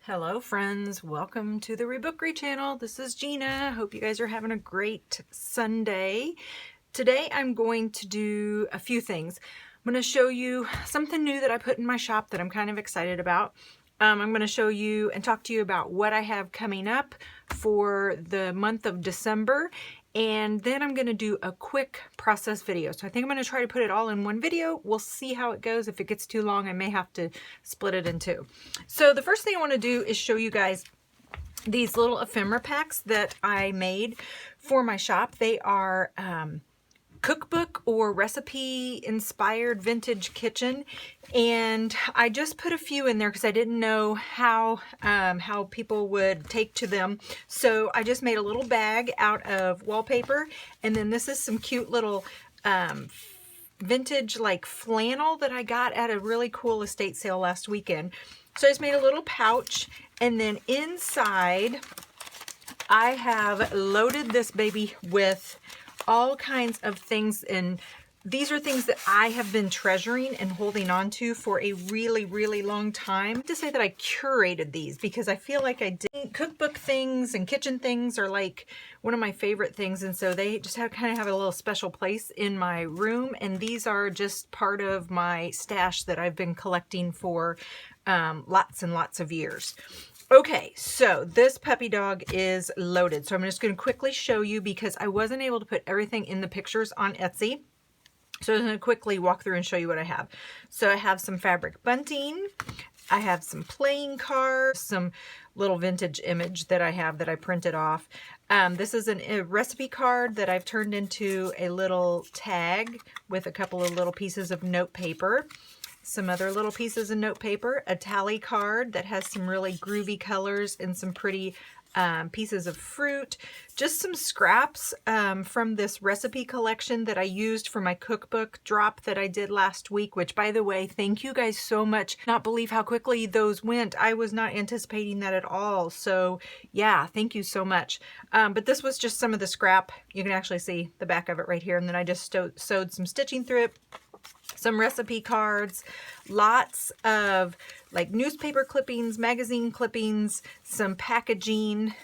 Hello friends, welcome to the ReBookery channel. This is Gina. Hope you guys are having a great Sunday. Today I'm going to do a few things. I'm going to show you something new that I put in my shop that I'm kind of excited about. I'm going to show you and talk to you about what I have coming up for the month of December. And then I'm going to do a quick process video. So I think I'm going to try to put it all in one video. We'll see how it goes. If it gets too long, I may have to split it in two. So the first thing I want to do is show you guys these little ephemera packs that I made for my shop. They are cookbook or recipe inspired vintage kitchen, and I just put a few in there because I didn't know how people would take to them. So I just made a little bag out of wallpaper, and then this is some cute little vintage like flannel that I got at a really cool estate sale last weekend. So I just made a little pouch, and then inside I have loaded this baby with all kinds of things, and these are things that I have been treasuring and holding on to for a really long time. I have to say that I curated these because I feel like I did. Cookbook things and kitchen things are like one of my favorite things, and so they just kind of have a little special place in my room, and these are just part of my stash that I've been collecting for lots and lots of years. Okay, so this puppy dog is loaded. So I'm just going to quickly show you because I wasn't able to put everything in the pictures on Etsy. So I'm going to quickly walk through and show you what I have. So I have some fabric bunting. I have some playing cards, some little vintage image that I have that I printed off. This is a recipe card that I've turned into a little tag with a couple of little pieces of note paper. Some other little pieces of note paper, a tally card that has some really groovy colors and some pretty pieces of fruit, just some scraps from this recipe collection that I used for my cookbook drop that I did last week, which, by the way, thank you guys so much. Not believe how quickly those went. I was not anticipating that at all. So yeah, thank you so much. But this was just some of the scrap. You can actually see the back of it right here. And then I just sewed some stitching through it. Some recipe cards, lots of like newspaper clippings, magazine clippings, some packaging,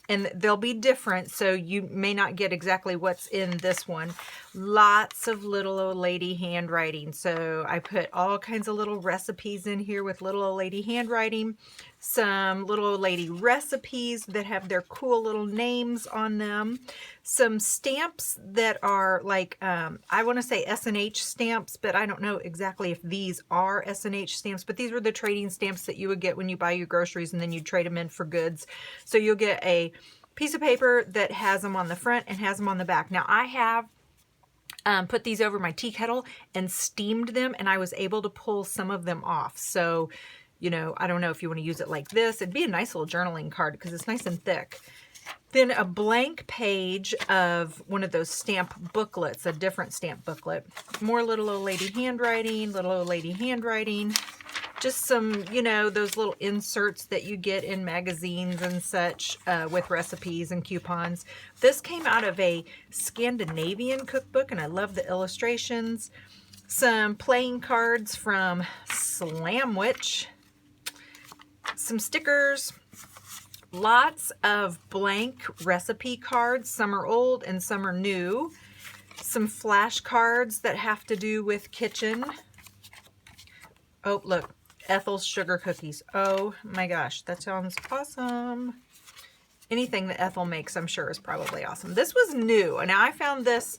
and they'll be different, so you may not get exactly what's in this one. Lots of little old lady handwriting. So I put all kinds of little recipes in here with little old lady handwriting. Some little old lady recipes that have their cool little names on them. Some stamps that are like, I want to say S&H stamps, but I don't know exactly if these are S&H stamps, but these were the trading stamps that you would get when you buy your groceries and then you trade them in for goods. So you'll get a piece of paper that has them on the front and has them on the back. Now I have put these over my tea kettle and steamed them, and I was able to pull some of them off. So, you know, I don't know if you want to use it like this. It'd be a nice little journaling card because it's nice and thick. Then a blank page of one of those stamp booklets, a different stamp booklet. More little old lady handwriting, little old lady handwriting. Just some, you know, those little inserts that you get in magazines and such with recipes and coupons. This came out of a Scandinavian cookbook, and I love the illustrations. Some playing cards from Slamwich. Some stickers. Lots of blank recipe cards. Some are old and some are new. Some flashcards that have to do with kitchen. Oh, look. Ethel's sugar cookies. Oh my gosh, that sounds awesome. Anything that Ethel makes, I'm sure, is probably awesome. This was new, and I found this,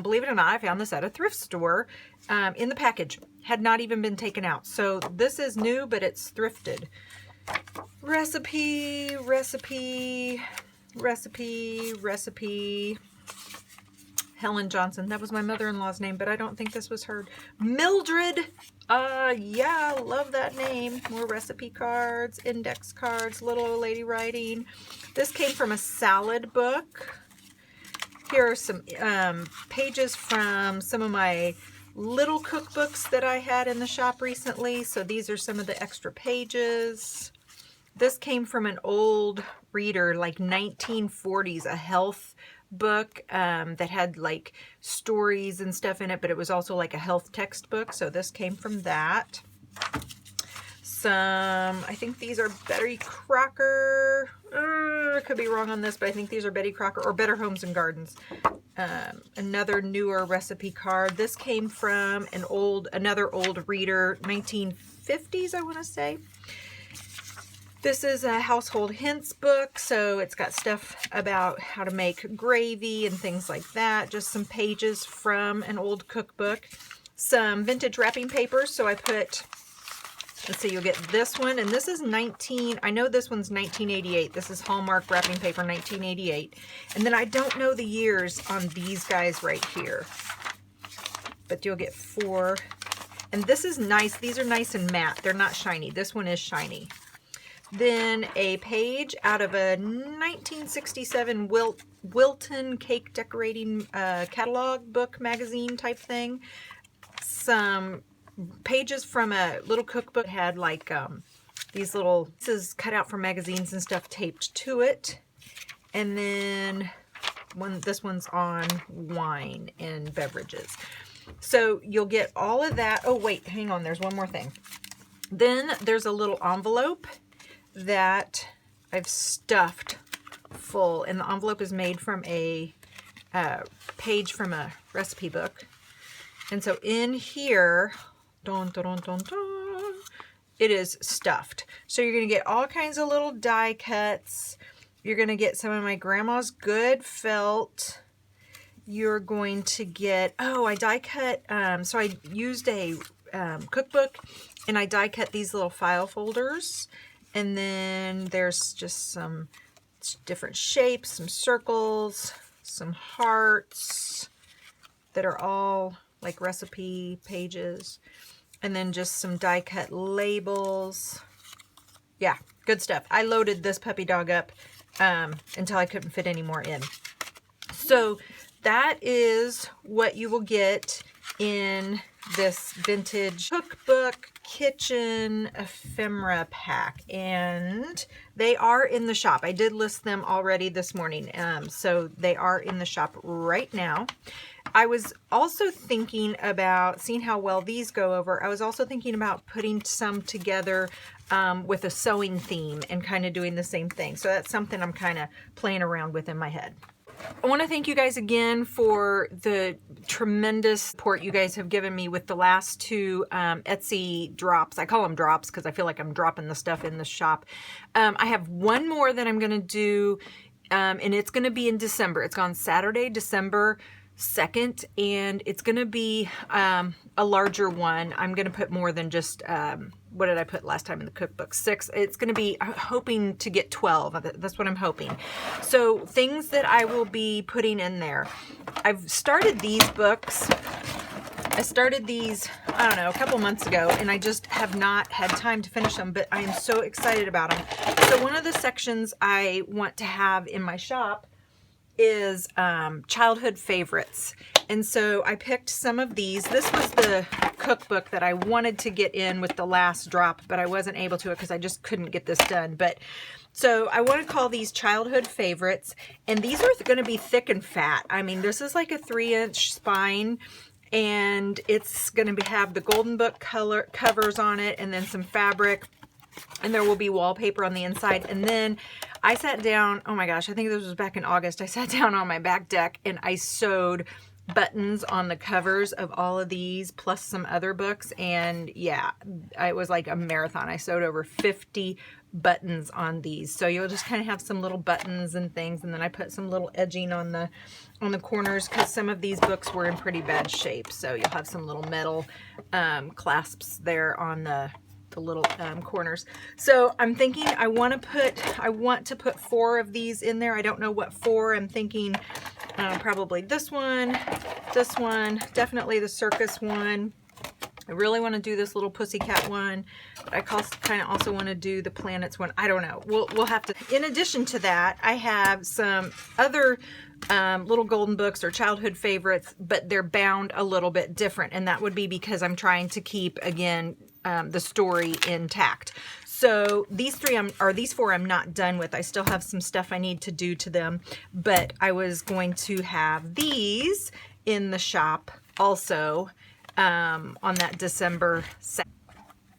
believe it or not, I found this at a thrift store in the package. Had not even been taken out. So this is new, but it's thrifted. Recipe, recipe, recipe, recipe. Helen Johnson. That was my mother-in-law's name, but I don't think this was her. Mildred. Yeah, love that name. More recipe cards, index cards, little old lady writing. This came from a salad book. Here are some pages from some of my little cookbooks that I had in the shop recently. So these are some of the extra pages. This came from an old reader, like 1940s, a health book that had like stories and stuff in it, but it was also like a health textbook. So this came from that. I think these are Betty Crocker. I could be wrong on this, but I think these are Betty Crocker or Better Homes and Gardens. Another newer recipe card. This came from another old reader, 1950s, I want to say. This is a household hints book, so it's got stuff about how to make gravy and things like that. Just some pages from an old cookbook. Some vintage wrapping paper, so I put, let's see, you'll get this one, and this is I know this one's 1988. This is Hallmark wrapping paper, 1988. And then I don't know the years on these guys right here, but you'll get 4. And this is nice. These are nice and matte. They're not shiny. This one is shiny. Then a page out of a 1967 Wilton cake decorating catalog book magazine type thing. Some pages from a little cookbook had like these little pieces cut out from magazines and stuff taped to it. And then this one's on wine and beverages. So you'll get all of that. Oh wait, hang on, there's one more thing. Then there's a little envelope that I've stuffed full, and the envelope is made from a page from a recipe book. And so in here, dun, dun, dun, dun, dun, it is stuffed. So you're going to get all kinds of little die cuts. You're going to get some of my grandma's good felt. You're going to get, I die cut, so I used a cookbook, and I die cut these little file folders. And then there's just some different shapes, some circles, some hearts that are all like recipe pages. And then just some die cut labels. Yeah, good stuff. I loaded this puppy dog up until I couldn't fit any more in. So that is what you will get in this vintage cookbook kitchen ephemera pack, and they are in the shop. I did list them already this morning, so they are in the shop right now. I was also thinking about seeing how well these go over. I was also thinking about putting some together with a sewing theme and kind of doing the same thing. So that's something I'm kind of playing around with in my head. I want to thank you guys again for the tremendous support you guys have given me with the last 2 Etsy drops. I call them drops because I feel like I'm dropping the stuff in the shop. I have one more that I'm going to do, and it's going to be in December. It's on Saturday, December 2nd, and it's going to be a larger one. I'm going to put more than just, what did I put last time in the cookbook? 6. It's going to be, I'm hoping to get 12. That's what I'm hoping. So things that I will be putting in there. I've started these books. I started these, I don't know, a couple months ago, and I just have not had time to finish them, but I am so excited about them. So one of the sections I want to have in my shop is childhood favorites. And so I picked some of these. This was the cookbook that I wanted to get in with the last drop, but I wasn't able to because I just couldn't get this done. But so I want to call these childhood favorites, and these are going to be thick and fat. I mean, this is like a 3-inch spine, and it's going to have the golden book color covers on it, and then some fabric, and there will be wallpaper on the inside. And then I sat down, oh my gosh, I think this was back in August. I sat down on my back deck and I sewed buttons on the covers of all of these plus some other books. And yeah, it was like a marathon. I sewed over 50 buttons on these. So you'll just kind of have some little buttons and things. And then I put some little edging on the corners because some of these books were in pretty bad shape. So you'll have some little metal clasps there on the little corners. So I'm thinking I want to put 4 of these in there. I don't know what 4. I'm thinking probably this one, definitely the circus one. I really want to do this little pussycat one, but I kind of also want to do the planets one. I don't know. We'll have to. In addition to that, I have some other little golden books or childhood favorites, but they're bound a little bit different, and that would be because I'm trying to keep, again, the story intact. So these 4 I'm not done with. I still have some stuff I need to do to them, but I was going to have these in the shop also on that December 2nd.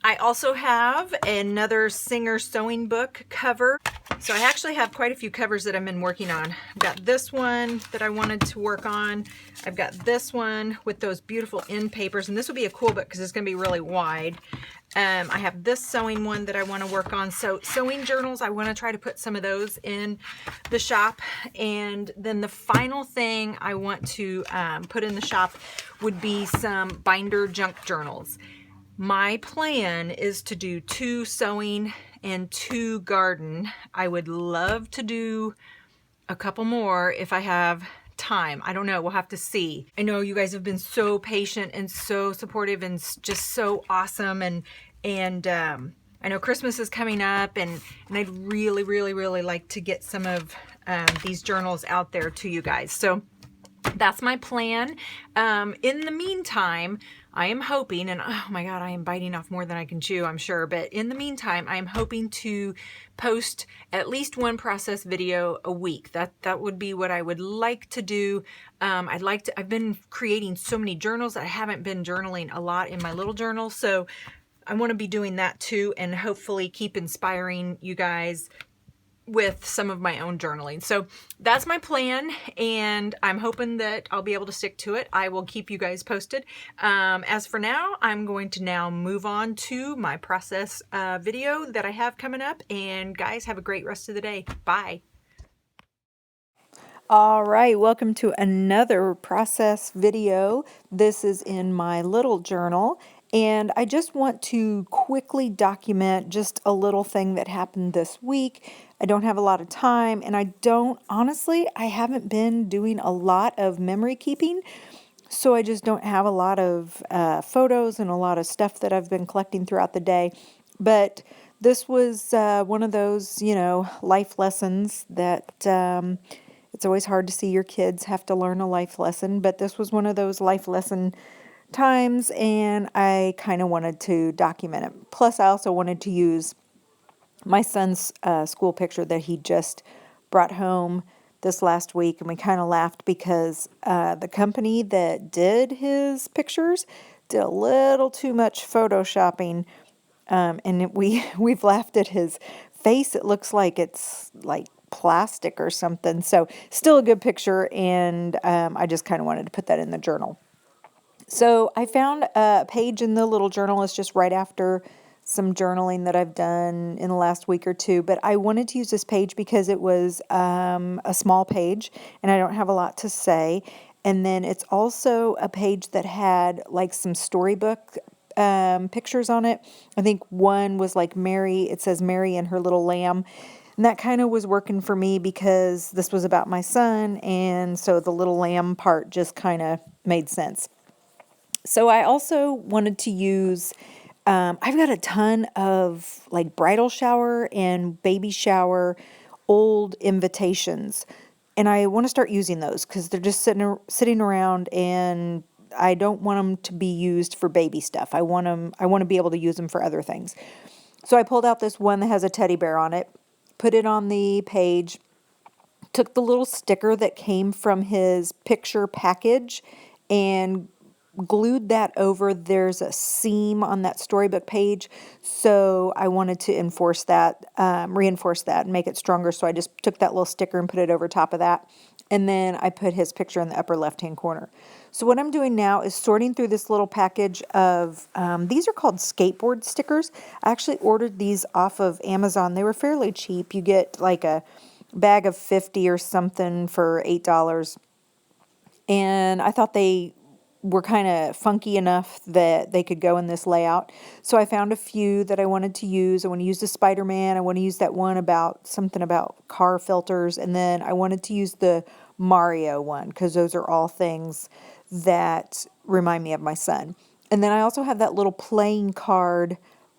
I also have another Singer sewing book cover. So I actually have quite a few covers that I've been working on. I've got this one that I wanted to work on. I've got this one with those beautiful end papers, and this will be a cool book because it's going to be really wide. I have this sewing one that I want to work on. So sewing journals, I want to try to put some of those in the shop. And then the final thing I want to put in the shop would be some binder junk journals. My plan is to do 2 sewing and 2 garden. I would love to do a couple more if I have time. I don't know, we'll have to see. I know you guys have been so patient and so supportive and just so awesome, and I know Christmas is coming up, and I'd really like to get some of these journals out there to you guys. So that's my plan. In the meantime, I am hoping, and oh my God, I am biting off more than I can chew, I'm sure. But in the meantime, I am hoping to post at least 1 process video a week. That would be what I would like to do. I've been creating so many journals. I haven't been journaling a lot in my little journal. So I want to be doing that too, and hopefully keep inspiring you guys with some of my own journaling. So that's my plan, and I'm hoping that I'll be able to stick to it. I will keep you guys posted. As for now, I'm going to now move on to my process video that I have coming up, and guys, have a great rest of the day. Bye. All right, welcome to another process video. This is in my little journal, and I just want to quickly document just a little thing that happened this week. I don't have a lot of time, and honestly, I haven't been doing a lot of memory keeping, so I just don't have a lot of photos and a lot of stuff that I've been collecting throughout the day. But this was one of those, life lessons that it's always hard to see your kids have to learn a life lesson, but this was one of those life lesson times, and I kind of wanted to document it. Plus, I also wanted to use my son's school picture that he just brought home this last week, and we kind of laughed because the company that did his pictures did a little too much photoshopping, and we've laughed at his face. It looks like it's like plastic or something. So still a good picture, and I just kind of wanted to put that in the journal. So I found a page in the little journal. It's just right after some journaling that I've done in the last week or two, but I wanted to use this page because it was a small page and I don't have a lot to say. And then it's also a page that had like some storybook pictures on it. I think one was like Mary, it says Mary and her little lamb. And that kind of was working for me because this was about my son, and so the little lamb part just kind of made sense. So I also wanted to use, I've got a ton of like bridal shower and baby shower old invitations, and I want to start using those because they're just sitting around, and I don't want them to be used for baby stuff. I want to be able to use them for other things. So I pulled out this one that has a teddy bear on it, put it on the page, took the little sticker that came from his picture package and glued that over. There's a seam on that storybook page, so I wanted to reinforce that and make it stronger, so I just took that little sticker and put it over top of that, and then I put his picture in the upper left-hand corner. So what I'm doing now is sorting through this little package of, these are called skateboard stickers. I actually ordered these off of Amazon. They were fairly cheap. You get like a bag of 50 or something for $8, and I thought they were kind of funky enough that they could go in this layout. So I found a few that I wanted to use. I want to use the Spider-Man. I want to use that one about something about car filters. And then I wanted to use the Mario one because those are all things that remind me of my son. And then I also have that little playing card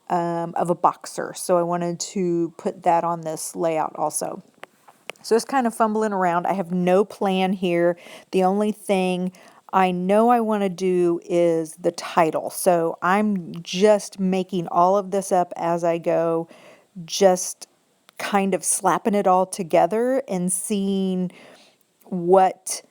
of a boxer. So I wanted to put that on this layout also. So it's kind of fumbling around. I have no plan here. The only thing I know I want to do is the title. So I'm just making all of this up as I go, just kind of slapping it all together and seeing what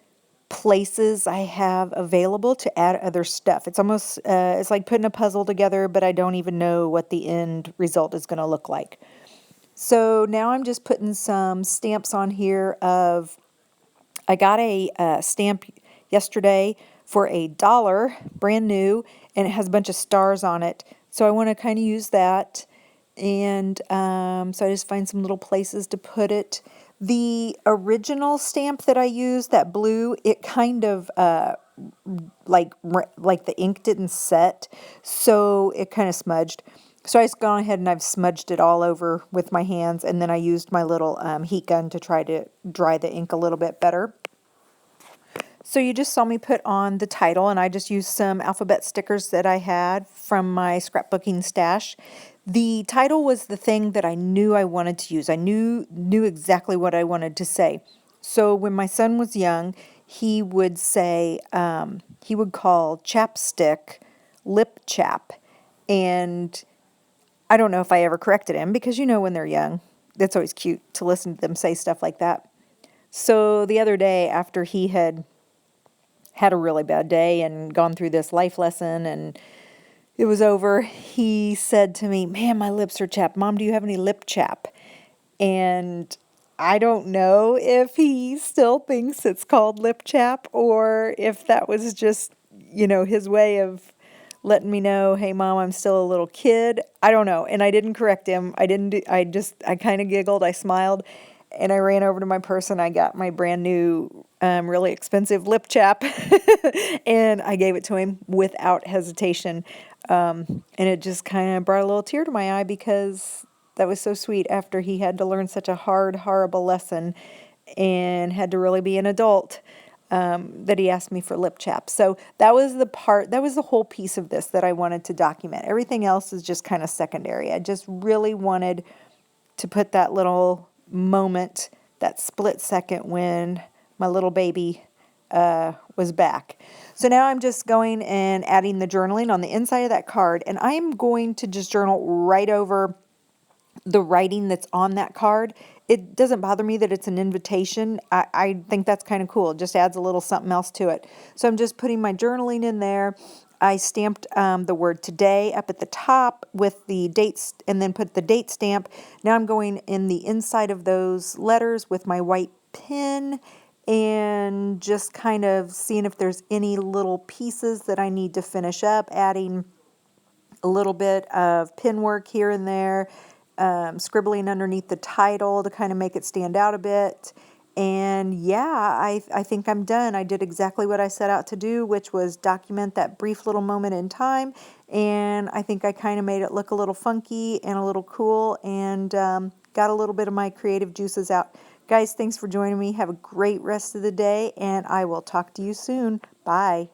places I have available to add other stuff. It's almost, it's like putting a puzzle together, but I don't even know what the end result is going to look like. So now I'm just putting some stamps on here of, I got a stamp yesterday for $1, brand new, and it has a bunch of stars on it. So I want to kind of use that. And so I just find some little places to put it. The original stamp that I used, that blue, it kind of like the ink didn't set, so it kind of smudged. So I just gone ahead and I've smudged it all over with my hands, and then I used my little heat gun to try to dry the ink a little bit better. So you just saw me put on the title, and I just used some alphabet stickers that I had from my scrapbooking stash. The title was the thing that I knew I wanted to use. I knew exactly what I wanted to say. So when my son was young, he would say, he would call chapstick lip chap. And I don't know if I ever corrected him, because when they're young, it's always cute to listen to them say stuff like that. So the other day, after he had a really bad day and gone through this life lesson and it was over, he said to me, "Man, my lips are chapped. Mom, do you have any lip chap?" And I don't know if he still thinks it's called lip chap, or if that was just, his way of letting me know, "Hey, Mom, I'm still a little kid." I don't know. And I didn't correct him. I kind of giggled. I smiled. And I ran over to my purse and I got my brand new, really expensive lip chap. And I gave it to him without hesitation. And it just kind of brought a little tear to my eye, because that was so sweet after he had to learn such a hard, horrible lesson and had to really be an adult, that he asked me for lip chap. So that was the whole piece of this that I wanted to document. Everything else is just kind of secondary. I just really wanted to put that little moment, that split second when my little baby was back. So now I'm just going and adding the journaling on the inside of that card, and I'm going to just journal right over the writing that's on that card. It doesn't bother me that it's an invitation. I think that's kind of cool. It just adds a little something else to it. So I'm just putting my journaling in there. I stamped the word today up at the top with the dates, and then put the date stamp. Now I'm going in the inside of those letters with my white pen and just kind of seeing if there's any little pieces that I need to finish up, adding a little bit of pen work here and there, scribbling underneath the title to kind of make it stand out a bit. And yeah, I think I'm done. I did exactly what I set out to do, which was document that brief little moment in time. And I think I kind of made it look a little funky and a little cool, and got a little bit of my creative juices out. Guys, thanks for joining me. Have a great rest of the day, and I will talk to you soon. Bye.